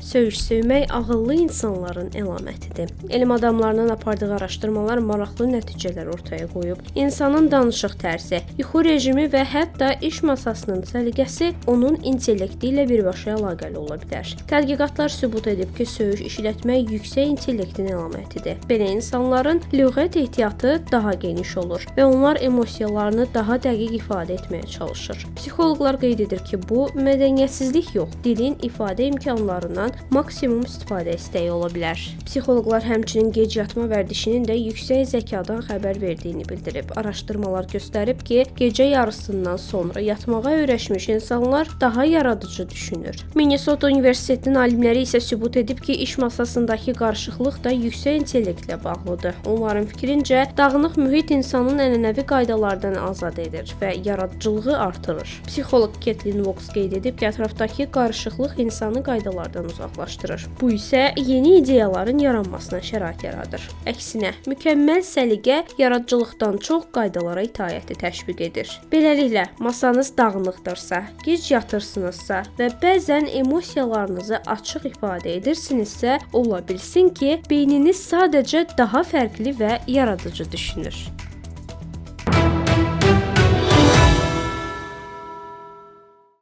Söyüş söymək ağıllı insanların əlamətidir. Elm adamlarının apardığı araşdırmalar maraqlı nəticələr ortaya qoyub. İnsanın danışıq tərzi, yuxu rejimi və hətta iş masasının səliqəsi onun intellekti ilə birbaşa əlaqəli ola bilər. Tədqiqatlar sübut edib ki, söyüş işlətmək yüksək intellektin əlamətidir. Belə insanların lüğət ehtiyatı daha geniş olur və onlar emosiyalarını daha dəqiq ifadə etməyə çalışır. Psixoloqlar qeyd edir ki, bu mədəniyyətsizlik yox, dilin ifadə imkanlarından maksimum istifadə istəyi ola bilər. Psixoloqlar həmçinin gec yatma vərdişinin də yüksək zəkadan xəbər verdiyini bildirib. Araşdırmalar göstərib ki, gecə yarısından sonra yatmağa öyrəşmiş insanlar daha yaradıcı düşünür. Minnesota Universitetinin alimləri isə sübut edib ki, iş masasındakı qarışıqlıq da yüksək intellektlə bağlıdır. Onların fikrincə, dağınıq mühit insanın ənənəvi qaydalardan azad edir və yaradıcılığı artırır. Psixoloq Kathleen Vox qeyd edib ki, ətrafdakı qarışıqlıq insanı qaydalardan uzaqlaşdırır. Bu isə yeni ideyaların yaranmasına şərait yaradır. Əksinə, mükəmməl səliqə yaradıcılıqdan çox qaydalara itaəti təşviq edir. Beləliklə, masanız dağınıqdırsa, gec yatırsınızsa və bəzən emosiyalarınızı açıq ifadə edirsinizsə, ola bilsin ki, beyniniz sadəcə daha fərqli və yaradıcı düşünür.